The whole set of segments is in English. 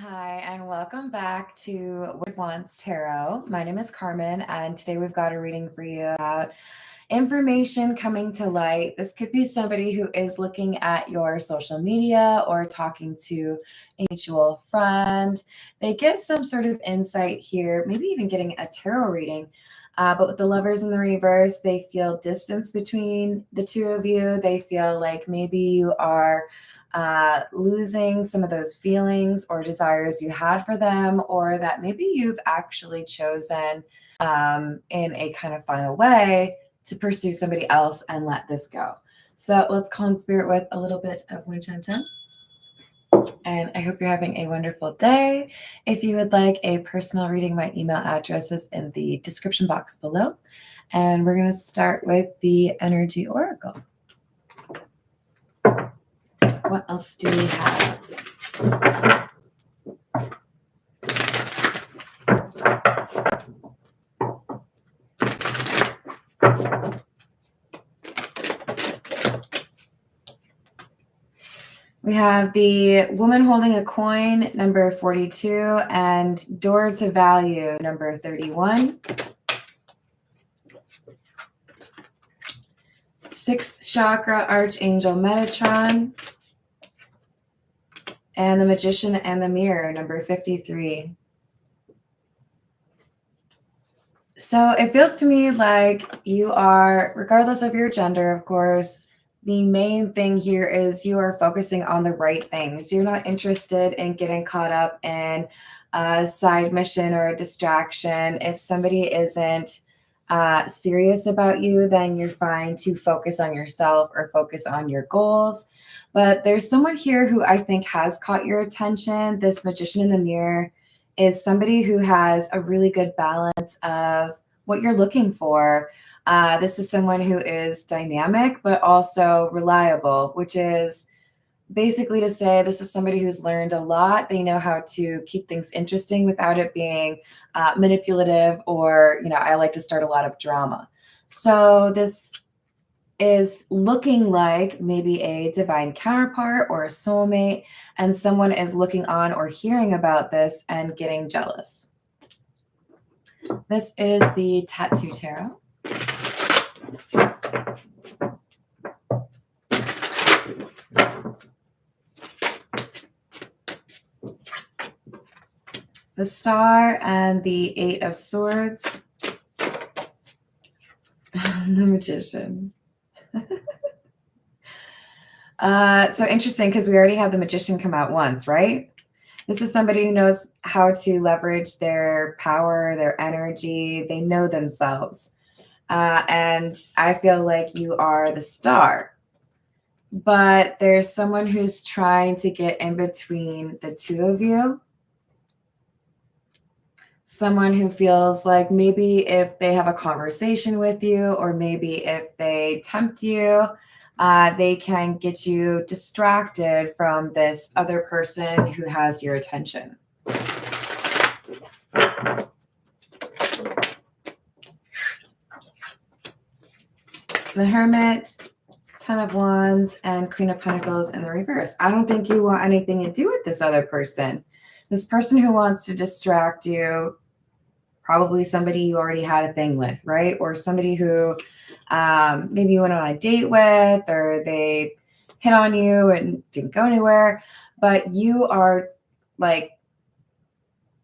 Hi, and welcome back to What Wants Tarot. My name is Carmen, and today we've got a reading for you about information coming to light. This could be somebody who is looking at your social media or talking to a mutual friend. They get some sort of insight here, maybe even getting a tarot reading. But with the Lovers in the reverse, they feel distance between the two of you. They feel like maybe you are losing some of those feelings or desires you had for them, or that maybe you've actually chosen in a kind of final way to pursue somebody else and let this go. So let's call in spirit with a little bit of Winchenta. And I hope you're having a wonderful day. If you would like a personal reading, my email address is in the description box below. And we're going to start with the Energy Oracle. What else do we have? We have the Woman Holding a Coin, number 42, and Door to Value, number 31. Sixth Chakra, Archangel Metatron. And the Magician and the Mirror, number 53. So it feels to me like you are, regardless of your gender, of course, the main thing here is you are focusing on the right things. You're not interested in getting caught up in a side mission or a distraction. If somebody isn't serious about you, then you're fine to focus on yourself or focus on your goals. But there's someone here who I think has caught your attention. This Magician in the Mirror is somebody who has a really good balance of what you're looking for. This is someone who is dynamic, but also reliable, which is basically to say this is somebody who's learned a lot. They know how to keep things interesting without it being manipulative or, I like to start a lot of drama. So this is looking like maybe a divine counterpart or a soulmate, and someone is looking on or hearing about this and getting jealous. This is the Tattoo Tarot. The Star and the Eight of Swords. The Magician. So interesting, because we already had the Magician come out once, right? This is somebody who knows how to leverage their power, their energy. They know themselves. And I feel like you are the Star. But there's someone who's trying to get in between the two of you. Someone who feels like maybe if they have a conversation with you, or maybe if they tempt you, they can get you distracted from this other person who has your attention. The Hermit, Ten of Wands, and Queen of Pentacles in the reverse. I don't think you want anything to do with this other person. This person who wants to distract you, probably somebody you already had a thing with, right? Or somebody who maybe you went on a date with, or they hit on you and didn't go anywhere. But you are like,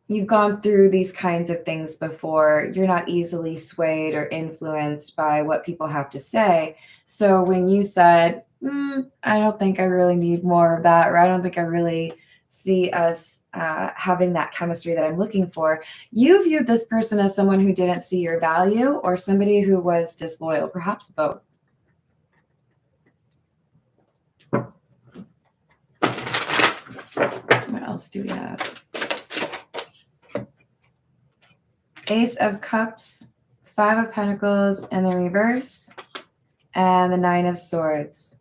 you've gone through these kinds of things before. You're not easily swayed or influenced by what people have to say. So when you said, I don't think I really need more of that, or I don't think I really see us having that chemistry that I'm looking for, you viewed this person as someone who didn't see your value, or somebody who was disloyal, perhaps both. What else do we have? Ace of Cups, Five of Pentacles in the reverse, and the Nine of Swords.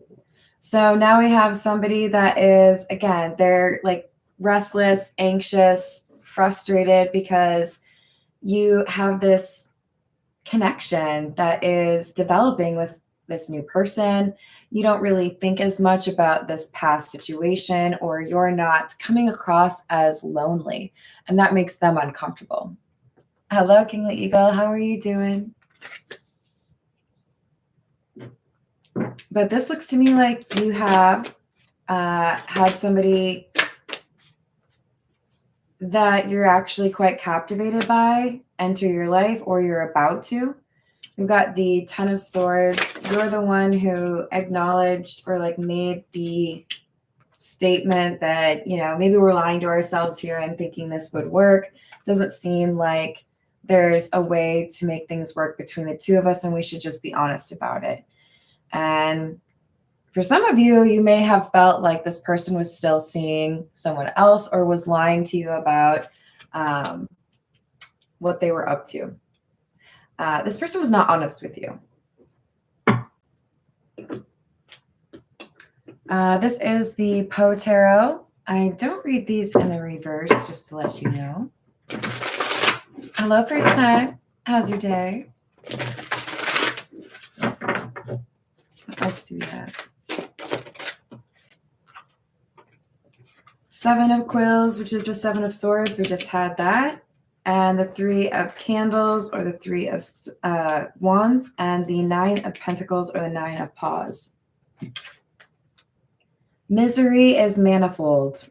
So now we have somebody that is, again, they're like restless, anxious, frustrated because you have this connection that is developing with this new person. You don't really think as much about this past situation, or you're not coming across as lonely, and that makes them uncomfortable. Hello, Kingly Eagle. How are you doing? But this looks to me like you have had somebody that you're actually quite captivated by enter your life, or you're about to. We've got the Ten of Swords. You're the one who acknowledged or like made the statement that, you know, maybe we're lying to ourselves here and thinking this would work. Doesn't seem like there's a way to make things work between the two of us, and we should just be honest about it. And for some of you, you may have felt like this person was still seeing someone else or was lying to you about what they were up to. This person was not honest with you. This is the Poe Tarot. I don't read these in the reverse, just to let you know. Hello, first time. How's your day? What else do we have? Seven of Quills, which is the Seven of Swords. We just had that. And the Three of Candles, or the Three of Wands, and the Nine of Pentacles, or the Nine of Paws. Misery is manifold.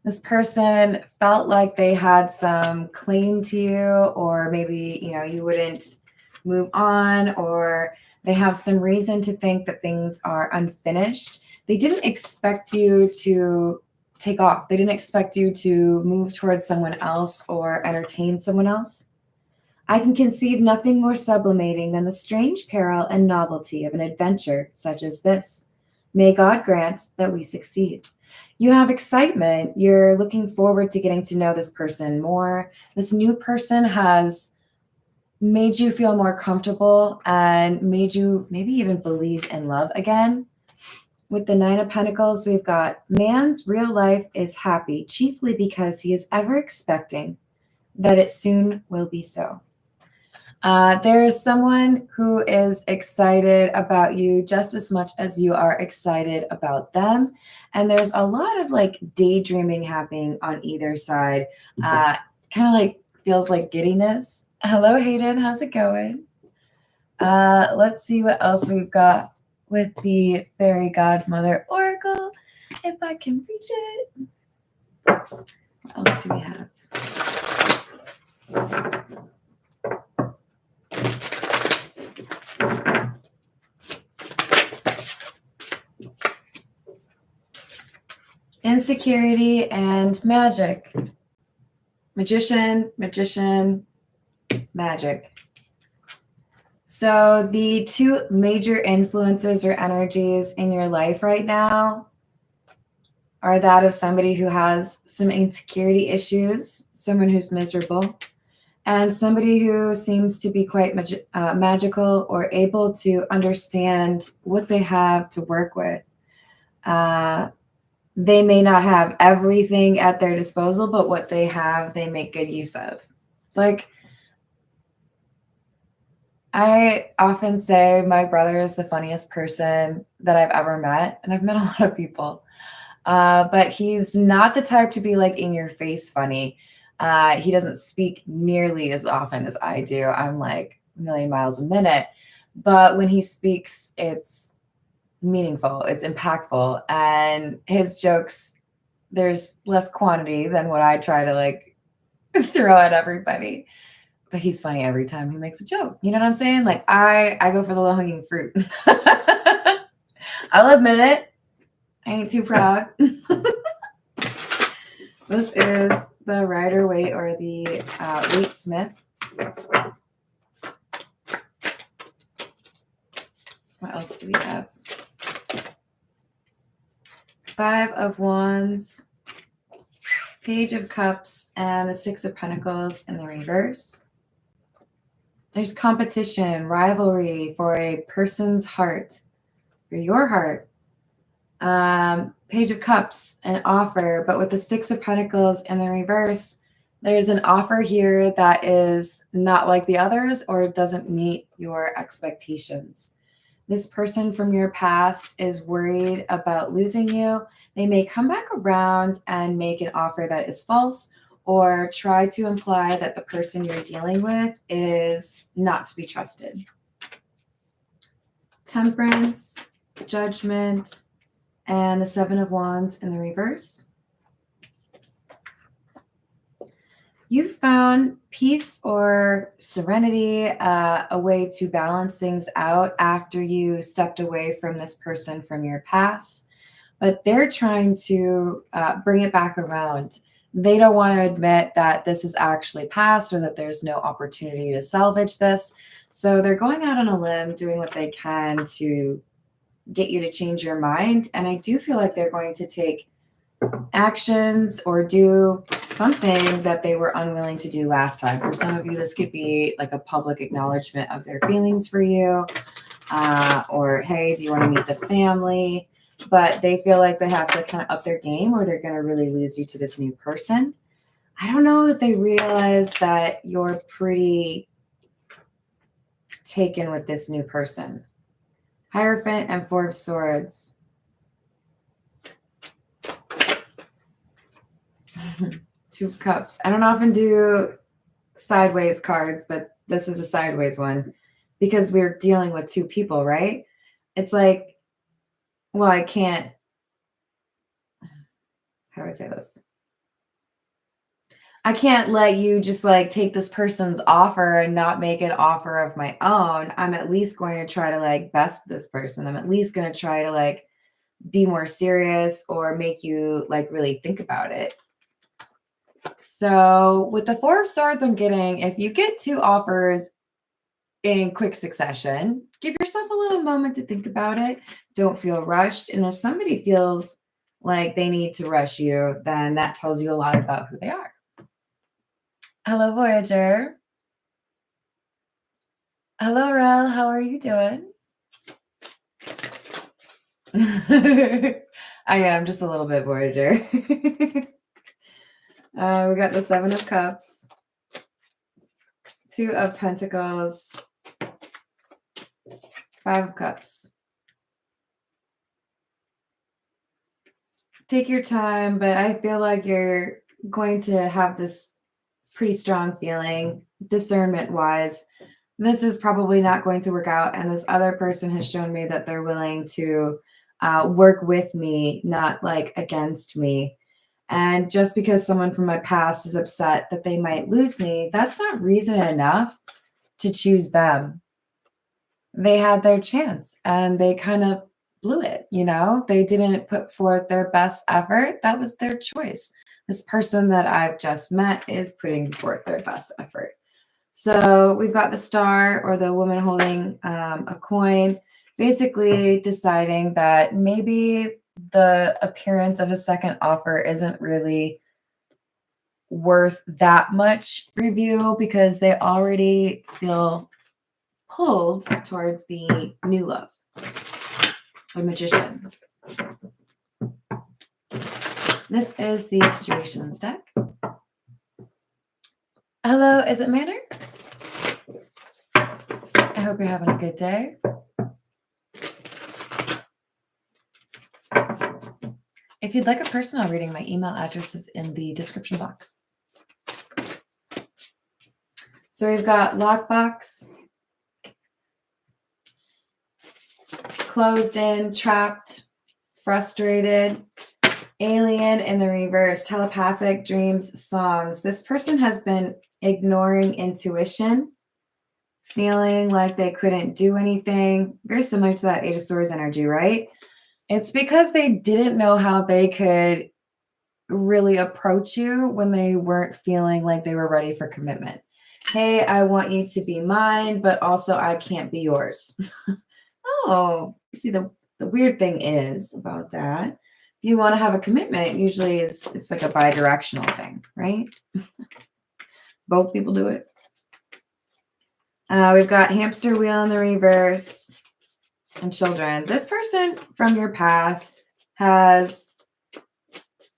This person felt like they had some claim to you, or maybe, you know, you wouldn't move on, or they have some reason to think that things are unfinished. They didn't expect you to take off. They didn't expect you to move towards someone else or entertain someone else. I can conceive nothing more sublimating than the strange peril and novelty of an adventure such as this. May God grant that we succeed. You have excitement. You're looking forward to getting to know this person more. This new person has made you feel more comfortable and made you maybe even believe in love again. With the Nine of Pentacles, we've got man's real life is happy, chiefly because he is ever expecting that it soon will be so. There's someone who is excited about you just as much as you are excited about them. And there's a lot of like daydreaming happening on either side. Kind of like feels like giddiness. Hello, Hayden. How's it going? Let's see what else we've got with the Fairy Godmother Oracle, if I can reach it. What else do we have? Insecurity and magic. Magician, magician, magic. So the two major influences or energies in your life right now are that of somebody who has some insecurity issues, someone who's miserable, and somebody who seems to be quite magical or able to understand what they have to work with. They may not have everything at their disposal, but what they have, they make good use of. It's like, I often say my brother is the funniest person that I've ever met, and I've met a lot of people. But he's not the type to be like in your face funny. He doesn't speak nearly as often as I do. I'm like a million miles a minute. But when he speaks, it's meaningful, it's impactful, and his jokes, there's less quantity than what I try to like throw at everybody. But he's funny every time he makes a joke. You know what I'm saying? Like I go for the low-hanging fruit. I'll admit it. I ain't too proud. This is the Rider-Waite, or the Waite-Smith. What else do we have? Five of Wands, Page of Cups, and the Six of Pentacles in the reverse. There's competition, rivalry for a person's heart, for your heart. Page of Cups, an offer, but with the Six of Pentacles in the reverse, there's an offer here that is not like the others, or doesn't meet your expectations. This person from your past is worried about losing you. They may come back around and make an offer that is false or try to imply that the person you're dealing with is not to be trusted. Temperance, Judgment, and the Seven of Wands in the reverse. You found peace or serenity, a way to balance things out after you stepped away from this person from your past, but they're trying to bring it back around. They don't want to admit that this is actually past or that there's no opportunity to salvage this. So they're going out on a limb, doing what they can to get you to change your mind. And I do feel like they're going to take actions or do something that they were unwilling to do last time. For some of you, this could be like a public acknowledgement of their feelings for you, or hey, do you want to meet the family? But they feel like they have to kind of up their game or they're going to really lose you to this new person. I don't know that they realize that you're pretty taken with this new person. Hierophant and Four of Swords. Two of Cups. I don't often do sideways cards, but this is a sideways one because we're dealing with two people, right? It's like, well, I can't, how do I say this? I can't let you just like take this person's offer and not make an offer of my own. I'm at least going to try to like best this person. I'm at least going to try to like be more serious or make you like really think about it. So with the Four of Swords, I'm getting, if you get two offers in quick succession, give yourself a little moment to think about it. Don't feel rushed. And if somebody feels like they need to rush you, then that tells you a lot about who they are. Hello, Voyager. Hello, Rel. How are you doing? I am just a little bit, Voyager. We got the Seven of Cups, Two of Pentacles, Five of Cups. Take your time, but I feel like you're going to have this pretty strong feeling, discernment-wise. This is probably not going to work out, and this other person has shown me that they're willing to work with me, not like against me. And just because someone from my past is upset that they might lose me, that's not reason enough to choose them. They had their chance and they kind of blew it, you know? They didn't put forth their best effort. That was their choice. This person that I've just met is putting forth their best effort. So we've got the Star, or the woman holding a coin, basically deciding that maybe the appearance of a second offer isn't really worth that much review because they already feel pulled towards the new love. A Magician. This is the Situations deck. Hello, is it Manor? I hope you're having a good day. If you'd like a personal reading, my email address is in the description box. So we've got Lockbox, Closed in, Trapped, Frustrated, Alien in the reverse, Telepathic, Dreams, Songs. This person has been ignoring intuition, feeling like they couldn't do anything. Very similar to that Eight of Swords energy, right? It's because they didn't know how they could really approach you when they weren't feeling like they were ready for commitment. Hey, I want you to be mine, but also I can't be yours. Oh, see, the weird thing is about that, if you want to have a commitment, usually it's like a bi-directional thing, right? Both people do it. We've got Hamster Wheel in the reverse and Children. This person from your past has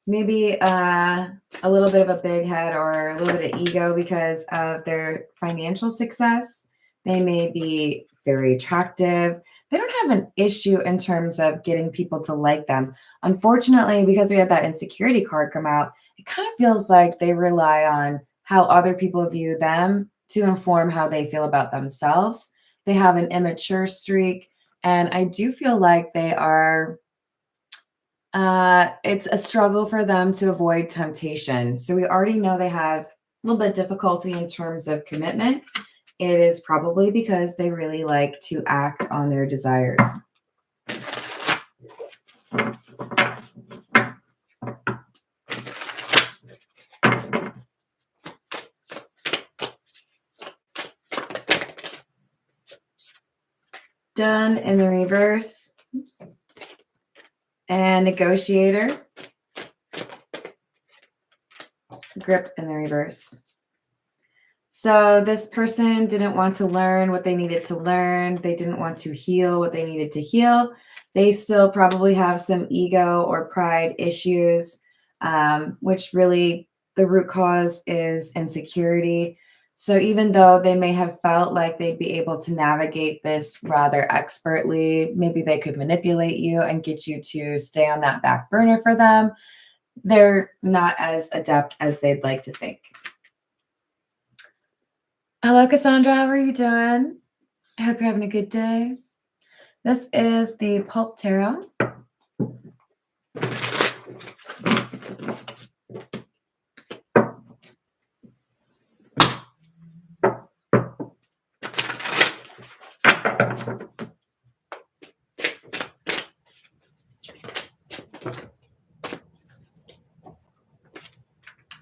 maybe a little bit of a big head or a little bit of ego because of their financial success. They may be very attractive. they don't have an issue in terms of getting people to like them. Unfortunately, because we had that insecurity card come out, it kind of feels like they rely on how other people view them to inform how they feel about themselves. They have an immature streak, and I do feel like they are it's a struggle for them to avoid temptation. So we already know they have a little bit of difficulty in terms of commitment. It is probably because they really like to act on their desires. Done in the reverse. Oops. And negotiator. Grip in the reverse. So this person didn't want to learn what they needed to learn. They didn't want to heal what they needed to heal. They still probably have some ego or pride issues, which really the root cause is insecurity. So even though they may have felt like they'd be able to navigate this rather expertly, maybe they could manipulate you and get you to stay on that back burner for them. They're not as adept as they'd like to think. Hello, Cassandra. How are you doing? I hope you're having a good day. This is the Pulp Tarot.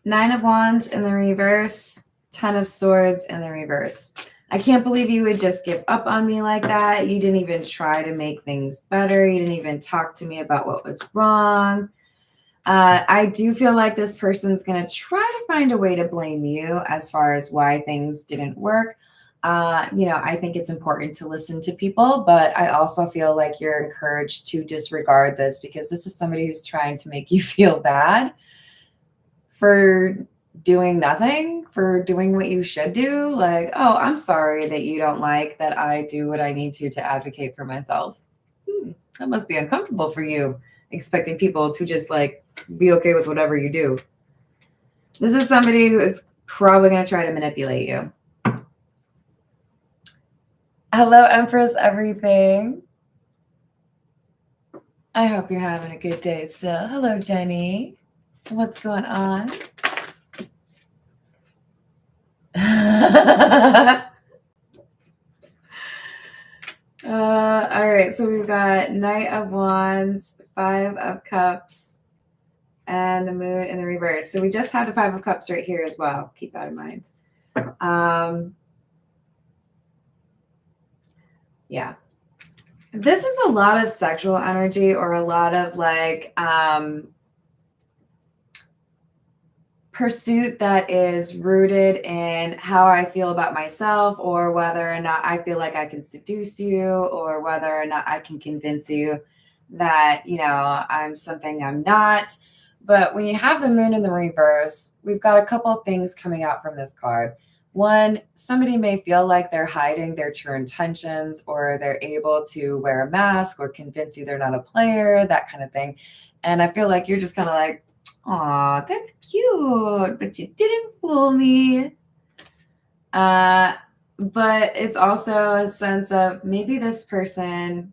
Nine of Wands in the reverse, 10 of Swords in the reverse. I can't believe you would just give up on me like that. You didn't even try to make things better. You didn't even talk to me about what was wrong. I do feel like this person's going to try to find a way to blame you as far as why things didn't work. I think it's important to listen to people, but I also feel like you're encouraged to disregard this because this is somebody who's trying to make you feel bad for doing nothing, for doing what you should do. Like, oh, I'm sorry that you don't like that I do what I need to advocate for myself. That must be uncomfortable for you, expecting people to just like be okay with whatever you do. This is somebody who is probably going to try to manipulate you. Hello, Empress Everything. I hope you're having a good day still. Hello, Jenny. What's going on? All right, so we've got Knight of Wands, Five of Cups, and the Moon in the reverse. So we just had the Five of Cups right here as well. Keep that in mind. Yeah. This is a lot of sexual energy or a lot of like pursuit that is rooted in how I feel about myself, or whether or not I feel like I can seduce you, or whether or not I can convince you that, I'm something I'm not. But when you have the Moon in the reverse, we've got a couple of things coming out from this card. One, somebody may feel like they're hiding their true intentions, or they're able to wear a mask or convince you they're not a player, that kind of thing. And I feel like you're just kind of like, aw, that's cute, but you didn't fool me. But it's also a sense of maybe this person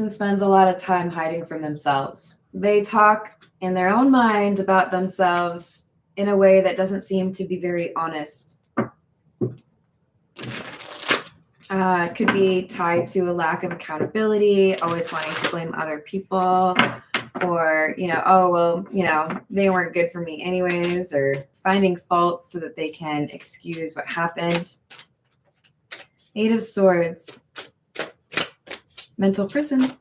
spends a lot of time hiding from themselves. They talk in their own mind about themselves in a way that doesn't seem to be very honest. Could be tied to a lack of accountability, always wanting to blame other people, or, they weren't good for me anyways, or finding faults so that they can excuse what happened. Eight of Swords. Mental prison.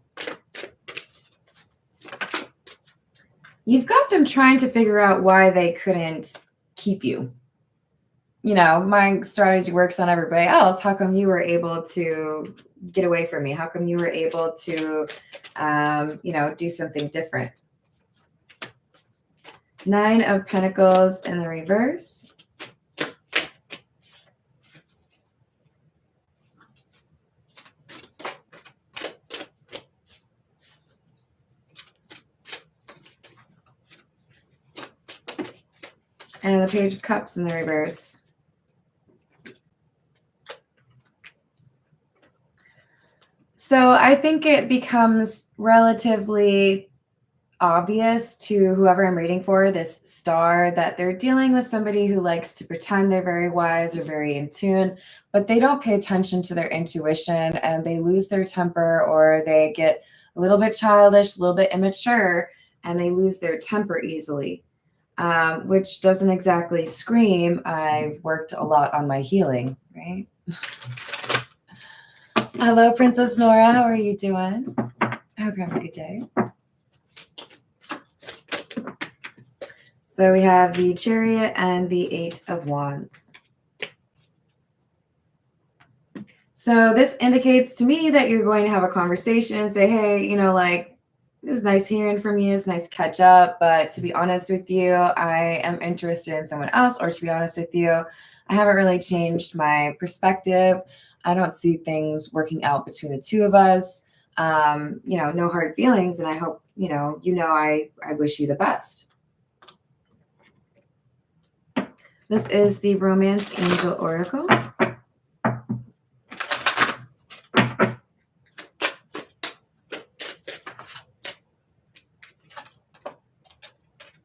You've got them trying to figure out why they couldn't keep you. My strategy works on everybody else. How come you were able to get away from me? How come you were able to, do something different? Nine of Pentacles in the reverse. And the Page of Cups in the reverse. So I think it becomes relatively obvious to whoever I'm reading for, this star, that they're dealing with somebody who likes to pretend they're very wise or very in tune, but they don't pay attention to their intuition and they lose their temper, or they get a little bit childish, a little bit immature, and they lose their temper easily, which doesn't exactly scream, I've worked a lot on my healing, right? Hello, Princess Nora. How are you doing? I hope you're having a good day. So we have the Chariot and the 8 of Wands. So this indicates to me that you're going to have a conversation and say, hey, you know, like, it's nice hearing from you. It's nice to catch up. But to be honest with you, I am interested in someone else. Or to be honest with you, I haven't really changed my perspective. I don't see things working out between the two of us. You know, no hard feelings. And I hope, I wish you the best. This is the Romance Angel Oracle.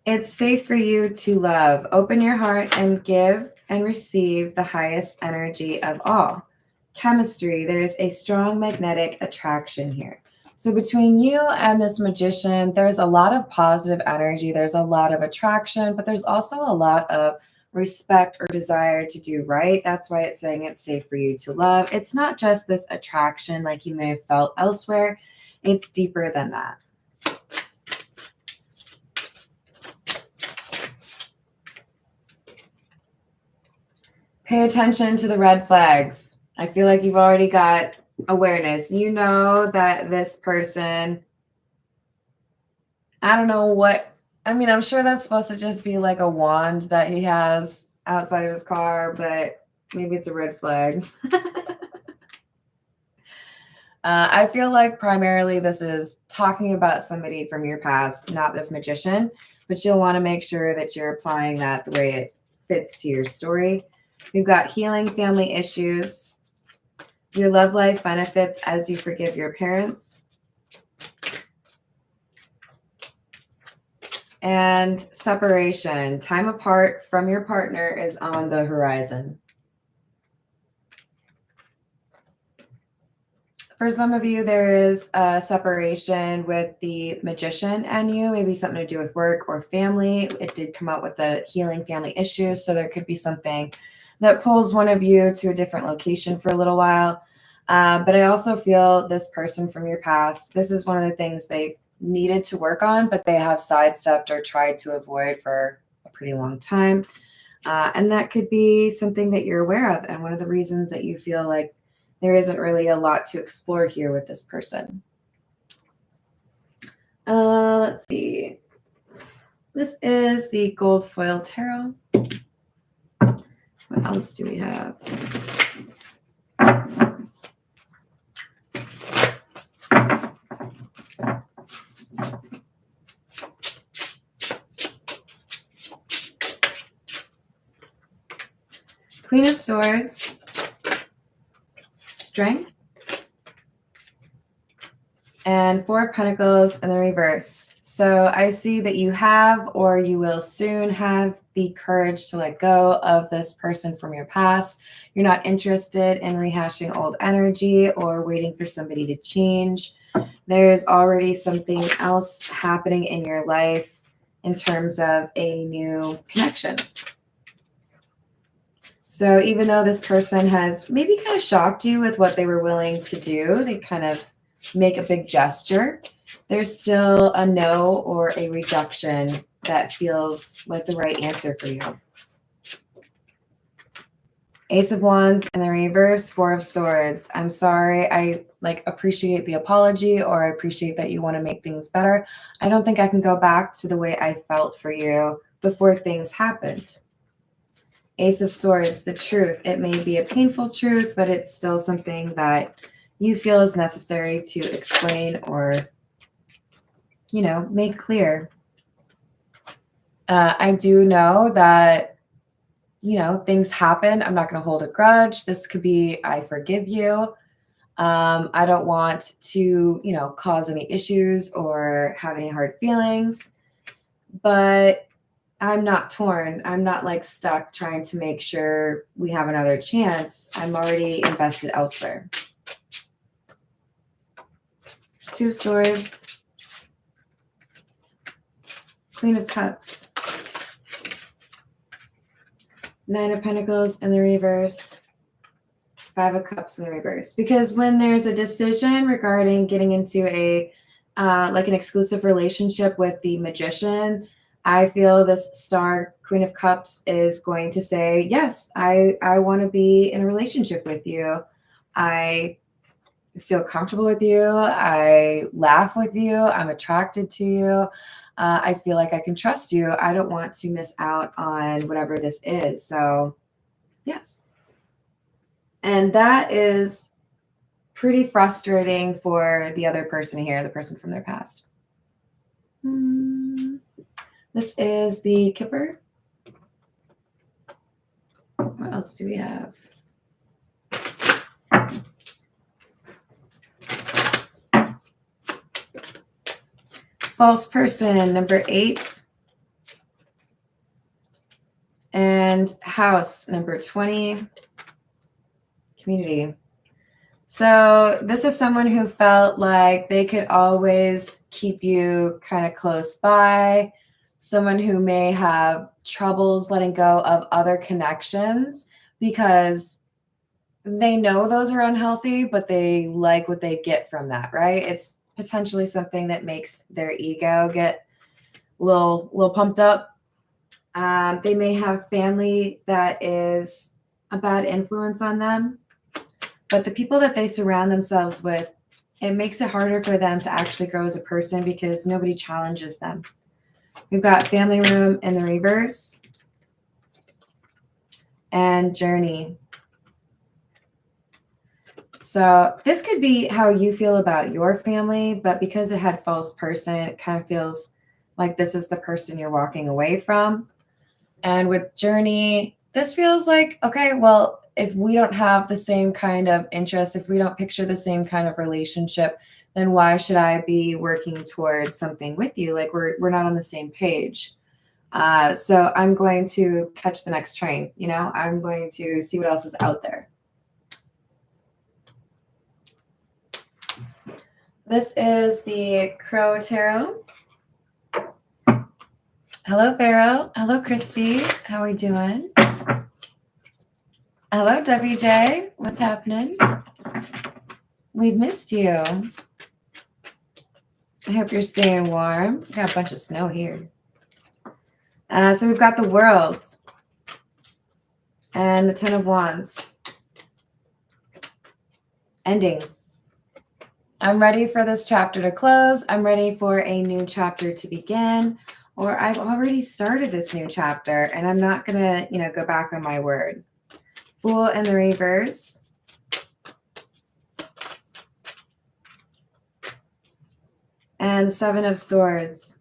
It's safe for you to love. Open your heart and give and receive the highest energy of all. Chemistry, there's a strong magnetic attraction here. So between you and this magician, there's a lot of positive energy. There's a lot of attraction, but there's also a lot of respect or desire to do right. That's why it's saying it's safe for you to love. It's not just this attraction like you may have felt elsewhere. It's deeper than that. Pay attention to the red flags. I feel like you've already got awareness. You know that this person, I don't know what, I mean, I'm sure that's supposed to just be like a wand that he has outside of his car, but maybe it's a red flag. I feel like primarily this is talking about somebody from your past, not this magician, but you'll want to make sure that you're applying that the way it fits to your story. We've got healing family issues. Your love life benefits as you forgive your parents. And separation. Time apart from your partner is on the horizon. For some of you, there is a separation with the magician and you, maybe something to do with work or family. It did come out with the healing family issues, so there could be something that pulls one of you to a different location for a little while. But I also feel this person from your past, this is one of the things they needed to work on, but they have sidestepped or tried to avoid for a pretty long time. And that could be something that you're aware of. And one of the reasons that you feel like there isn't really a lot to explore here with this person. Let's see. This is the Gold Foil Tarot. What else do we have? Queen of Swords, Strength, and Four of Pentacles in the reverse. So I see that you have, or you will soon have, the courage to let go of this person from your past. You're not interested in rehashing old energy or waiting for somebody to change. There's already something else happening in your life in terms of a new connection. So even though this person has maybe kind of shocked you with what they were willing to do, they kind of make a big gesture, there's still a no or a rejection that feels like the right answer for you. Ace of Wands in the reverse, Four of Swords. I'm sorry. I appreciate the apology, or I appreciate that you want to make things better. I don't think I can go back to the way I felt for you before things happened. Ace of Swords, the truth. It may be a painful truth, but it's still something that you feel is necessary to explain or, make clear. I do know that, things happen. I'm not going to hold a grudge. This could be, I forgive you. I don't want to, cause any issues or have any hard feelings, but I'm not torn. I'm not like stuck trying to make sure we have another chance. I'm already invested elsewhere. Two of Swords, Queen of Cups, Nine of Pentacles in the reverse, Five of Cups in the reverse. Because when there's a decision regarding getting into a like an exclusive relationship with the Magician, I feel this star Queen of Cups is going to say, yes, I want to be in a relationship with you. I feel comfortable with you. I laugh with you. I'm attracted to you. I feel like I can trust you. I don't want to miss out on whatever this is. So, yes. And that is pretty frustrating for the other person here, the person from their past. This is the Kipper. What else do we have? False person, number 8. And house, number 20. Community. So this is someone who felt like they could always keep you kind of close by, someone who may have troubles letting go of other connections because they know those are unhealthy, but they like what they get from that, right? It's potentially something that makes their ego get a little pumped up. They may have family that is a bad influence on them. But the people that they surround themselves with, it makes it harder for them to actually grow as a person because nobody challenges them. We've got family room in the reverse and journey. So this could be how you feel about your family, but because it had false person, it kind of feels like this is the person you're walking away from. And with journey, this feels like, okay, well, if we don't have the same kind of interest, if we don't picture the same kind of relationship, then why should I be working towards something with you? Like we're not on the same page. So I'm going to catch the next train. I'm going to see what else is out there. This is the Crow Tarot. Hello, Vero. Hello, Christy. How are we doing? Hello, WJ. What's happening? We've missed you. I hope you're staying warm. We got a bunch of snow here. So we've got the World and the Ten of Wands. Ending. I'm ready for this chapter to close. I'm ready for a new chapter to begin. Or I've already started this new chapter and I'm not going to, go back on my word. Fool in the reverse. And Seven of Swords.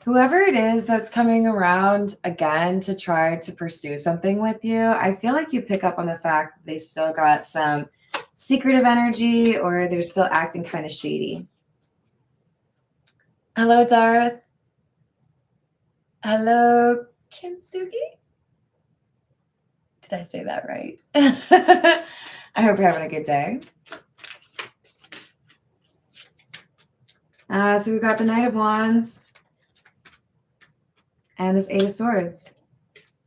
Whoever it is that's coming around again to try to pursue something with you, I feel like you pick up on the fact that they still got some secretive energy or they're still acting kind of shady. Hello, Darth. Hello, Kintsugi. Did I say that right? I hope you're having a good day. So we've got the Knight of Wands and this Eight of Swords.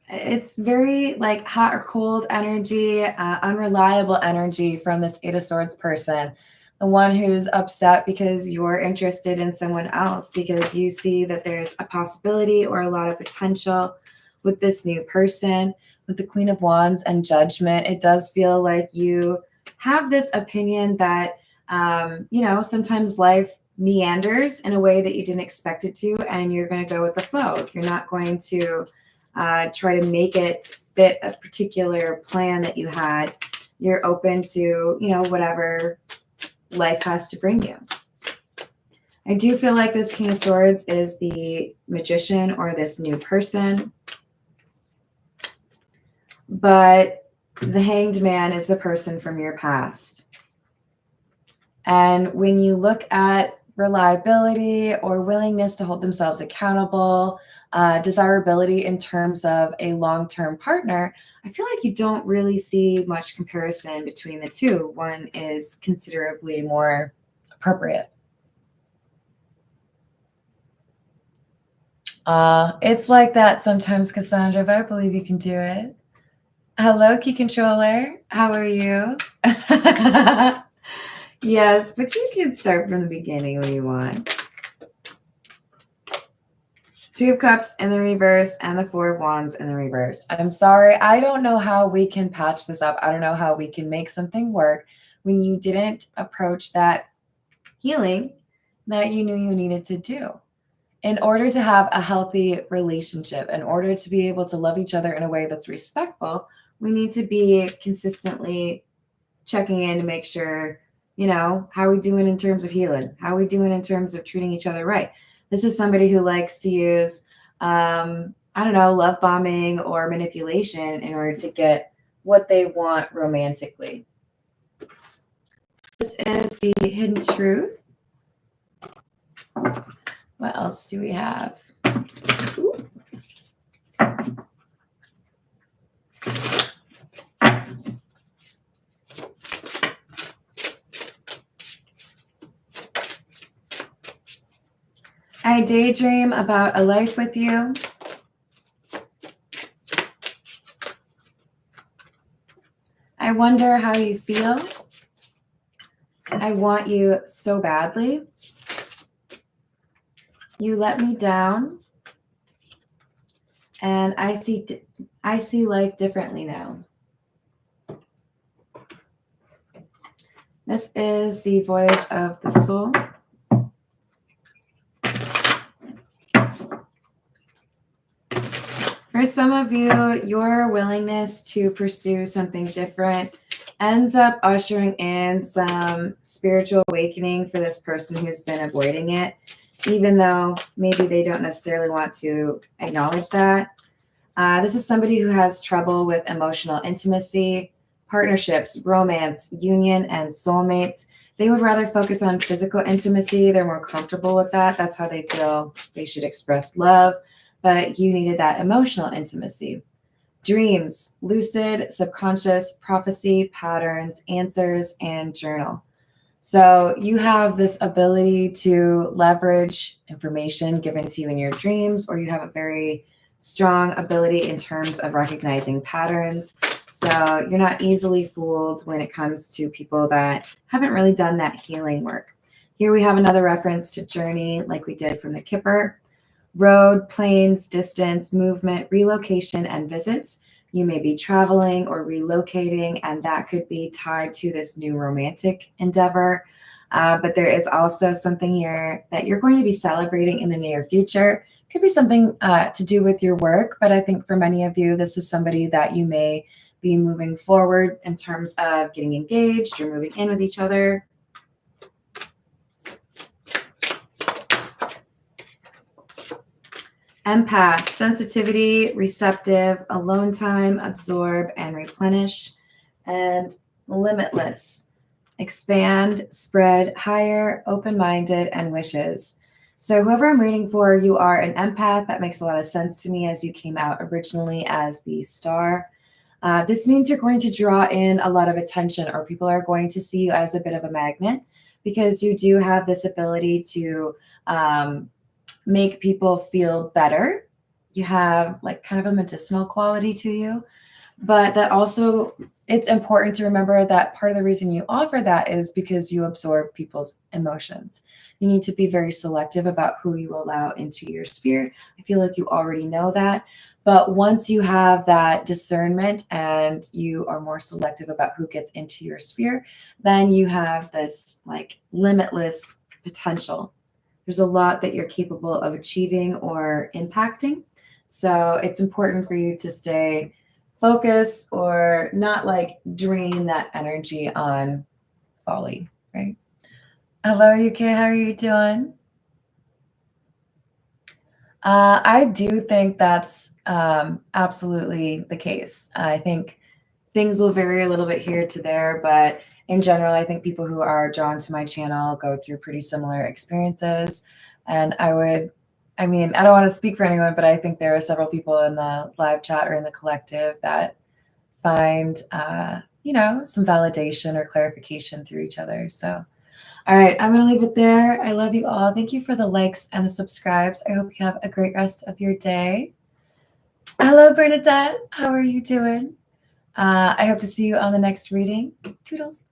It's very like hot or cold energy, unreliable energy from this Eight of Swords person. The one who's upset because you're interested in someone else, because you see that there's a possibility or a lot of potential with this new person. With the Queen of Wands and Judgment, it does feel like you have this opinion that, sometimes life meanders in a way that you didn't expect it to, and you're going to go with the flow. You're not going to try to make it fit a particular plan that you had. You're open to, whatever life has to bring you. I do feel like this King of Swords is the magician or this new person. But the Hanged Man is the person from your past. And when you look at reliability or willingness to hold themselves accountable, desirability in terms of a long-term partner, I feel like you don't really see much comparison between the two. One is considerably more appropriate. It's like that sometimes, Cassandra, but I believe you can do it. Hello, Key Controller. How are you? Yes, but you can start from the beginning when you want. Two of Cups in the reverse and the Four of Wands in the reverse. I'm sorry. I don't know how we can patch this up. I don't know how we can make something work when you didn't approach that healing that you knew you needed to do. In order to have a healthy relationship, in order to be able to love each other in a way that's respectful, we need to be consistently checking in to make sure, how are we doing in terms of healing? How are we doing in terms of treating each other right? This is somebody who likes to use, love bombing or manipulation in order to get what they want romantically. This is the hidden truth. What else do we have? Ooh. I daydream about a life with you. I wonder how you feel. I want you so badly. You let me down. And I see life differently now. This is the voyage of the soul. For some of you, your willingness to pursue something different ends up ushering in some spiritual awakening for this person who's been avoiding it, even though maybe they don't necessarily want to acknowledge that. This is somebody who has trouble with emotional intimacy, partnerships, romance, union, and soulmates. They would rather focus on physical intimacy. They're more comfortable with that. That's how they feel they should express love. But you needed that emotional intimacy. Dreams, lucid, subconscious, prophecy, patterns, answers, and journal. So you have this ability to leverage information given to you in your dreams, or you have a very strong ability in terms of recognizing patterns. So you're not easily fooled when it comes to people that haven't really done that healing work. Here we have another reference to journey like we did from the Kipper. Road, planes, distance, movement, relocation, and visits. You may be traveling or relocating, and that could be tied to this new romantic endeavor. But there is also something here that you're going to be celebrating in the near future. Could be something to do with your work, but I think for many of you, this is somebody that you may be moving forward in terms of getting engaged or moving in with each other. Empath, sensitivity, receptive, alone time, absorb, and replenish. And limitless, expand, spread, higher, open-minded, and wishes. So whoever I'm reading for, you are an empath. That makes a lot of sense to me as you came out originally as the star. This means you're going to draw in a lot of attention, or people are going to see you as a bit of a magnet, because you do have this ability to make people feel better. You have like kind of a medicinal quality to you, but that also, it's important to remember that part of the reason you offer that is because you absorb people's emotions. You need to be very selective about who you allow into your sphere. I feel like you already know that, but once you have that discernment and you are more selective about who gets into your sphere, then you have this like limitless potential. There's a lot that you're capable of achieving or impacting. So it's important for you to stay focused or not like drain that energy on folly, right? Hello, UK. How are you doing? I do think that's absolutely the case. I think things will vary a little bit here to there, but in general, I think people who are drawn to my channel go through pretty similar experiences. And I mean, I don't want to speak for anyone, but I think there are several people in the live chat or in the collective that find, some validation or clarification through each other. So, all right, I'm going to leave it there. I love you all. Thank you for the likes and the subscribes. I hope you have a great rest of your day. Hello, Bernadette. How are you doing? I hope to see you on the next reading. Toodles.